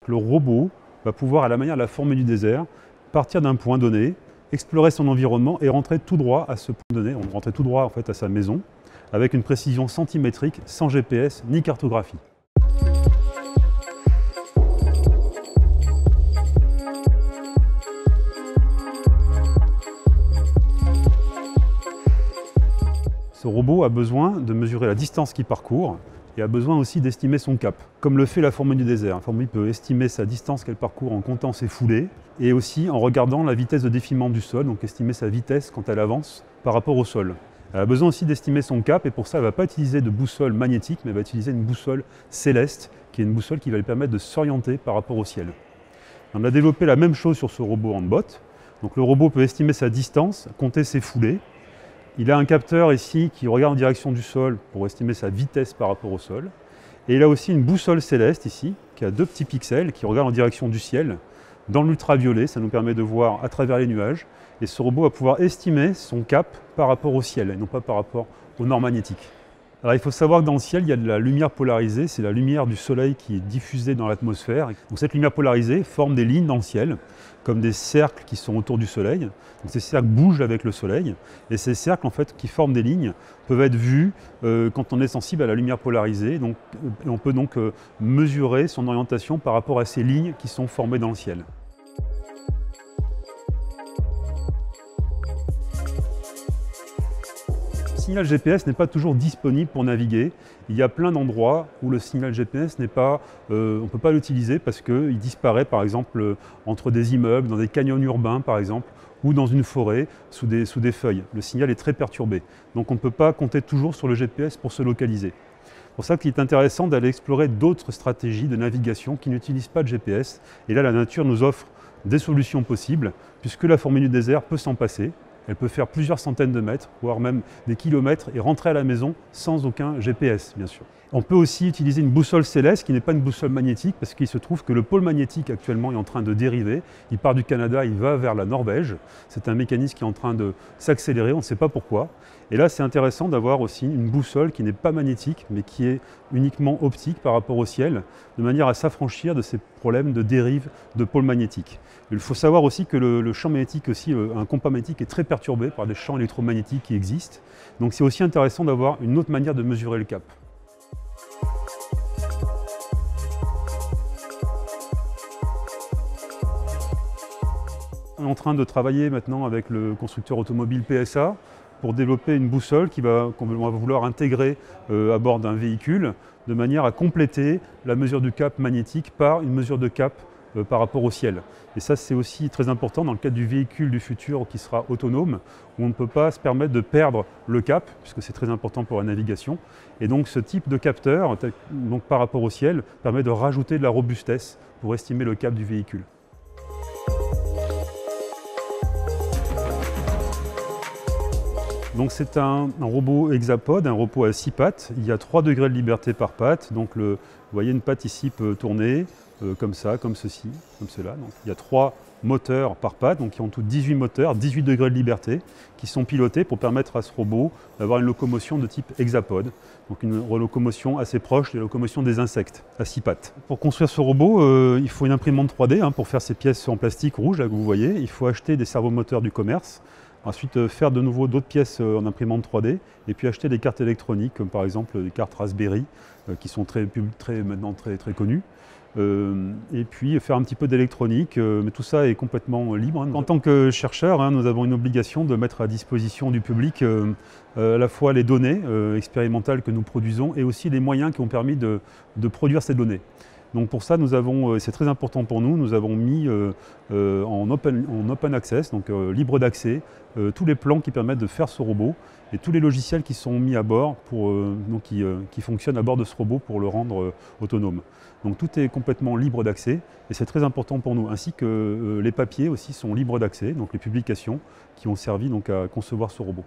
Le robot va pouvoir, à la manière de la fourmi du désert, partir d'un point donné, explorer son environnement et rentrer tout droit à ce point donné, rentrer tout droit en fait, à sa maison, avec une précision centimétrique, sans GPS ni cartographie. Ce robot a besoin de mesurer la distance qu'il parcourt et a besoin aussi d'estimer son cap, comme le fait la fourmi du désert. La fourmi peut estimer sa distance qu'elle parcourt en comptant ses foulées et aussi en regardant la vitesse de défilement du sol, donc estimer sa vitesse quand elle avance par rapport au sol. Elle a besoin aussi d'estimer son cap et pour ça elle ne va pas utiliser de boussole magnétique mais elle va utiliser une boussole céleste qui est une boussole qui va lui permettre de s'orienter par rapport au ciel. On a développé la même chose sur ce robot Handbot. Donc le robot peut estimer sa distance, compter ses foulées. Il a un capteur ici qui regarde en direction du sol pour estimer sa vitesse par rapport au sol. Et il a aussi une boussole céleste ici, qui a 2 petits pixels qui regardent en direction du ciel. Dans l'ultraviolet, ça nous permet de voir à travers les nuages. Et ce robot va pouvoir estimer son cap par rapport au ciel, et non pas par rapport au nord magnétique. Alors il faut savoir que dans le ciel, il y a de la lumière polarisée, c'est la lumière du soleil qui est diffusée dans l'atmosphère. Donc cette lumière polarisée forme des lignes dans le ciel, comme des cercles qui sont autour du soleil. Donc ces cercles bougent avec le soleil, et ces cercles en fait, qui forment des lignes peuvent être vus quand on est sensible à la lumière polarisée. Donc, on peut donc mesurer son orientation par rapport à ces lignes qui sont formées dans le ciel. Le signal GPS n'est pas toujours disponible pour naviguer. Il y a plein d'endroits où le signal GPS n'est pas, on ne peut pas l'utiliser parce qu'il disparaît par exemple entre des immeubles, dans des canyons urbains par exemple, ou dans une forêt sous des feuilles. Le signal est très perturbé. Donc on ne peut pas compter toujours sur le GPS pour se localiser. C'est pour ça qu'il est intéressant d'aller explorer d'autres stratégies de navigation qui n'utilisent pas de GPS. Et là, la nature nous offre des solutions possibles, puisque la fourmi du désert peut s'en passer. Elle peut faire plusieurs centaines de mètres, voire même des kilomètres, et rentrer à la maison sans aucun GPS, bien sûr. On peut aussi utiliser une boussole céleste, qui n'est pas une boussole magnétique, parce qu'il se trouve que le pôle magnétique actuellement est en train de dériver. Il part du Canada, il va vers la Norvège. C'est un mécanisme qui est en train de s'accélérer, on ne sait pas pourquoi. Et là, c'est intéressant d'avoir aussi une boussole qui n'est pas magnétique, mais qui est uniquement optique par rapport au ciel, de manière à s'affranchir de ces problèmes de dérive de pôle magnétique. Il faut savoir aussi que le champ magnétique, aussi, un compas magnétique est très perturbé par des champs électromagnétiques qui existent. Donc c'est aussi intéressant d'avoir une autre manière de mesurer le cap. On est en train de travailler maintenant avec le constructeur automobile PSA pour développer une boussole qu'on va vouloir intégrer à bord d'un véhicule de manière à compléter la mesure du cap magnétique par une mesure de cap par rapport au ciel. Et ça, c'est aussi très important dans le cadre du véhicule du futur qui sera autonome, où on ne peut pas se permettre de perdre le cap, puisque c'est très important pour la navigation. Et donc ce type de capteur, donc par rapport au ciel, permet de rajouter de la robustesse pour estimer le cap du véhicule. Donc c'est un robot hexapode, un robot à 6 pattes. Il y a 3 degrés de liberté par patte. Donc vous voyez, une patte ici peut tourner comme ça, comme ceci, comme cela. Donc, il y a 3 moteurs par patte, donc il y a en tout 18 moteurs, 18 degrés de liberté, qui sont pilotés pour permettre à ce robot d'avoir une locomotion de type hexapode. Donc une locomotion assez proche de la locomotion des insectes, à 6 pattes. Pour construire ce robot, il faut une imprimante 3D pour faire ces pièces en plastique rouge là, que vous voyez. Il faut acheter des servomoteurs du commerce. Ensuite, faire de nouveau d'autres pièces en imprimante 3D et puis acheter des cartes électroniques, comme par exemple des cartes Raspberry, qui sont maintenant très connues. Et puis faire un petit peu d'électronique, mais tout ça est complètement libre. En tant que chercheur, nous avons une obligation de mettre à disposition du public à la fois les données expérimentales que nous produisons et aussi les moyens qui ont permis de produire ces données. Donc pour ça, c'est très important pour nous, nous avons mis en open access, donc libre d'accès, tous les plans qui permettent de faire ce robot et tous les logiciels qui sont mis à bord, qui fonctionnent à bord de ce robot pour le rendre autonome. Donc tout est complètement libre d'accès et c'est très important pour nous, ainsi que les papiers aussi sont libres d'accès, donc les publications qui ont servi donc, à concevoir ce robot.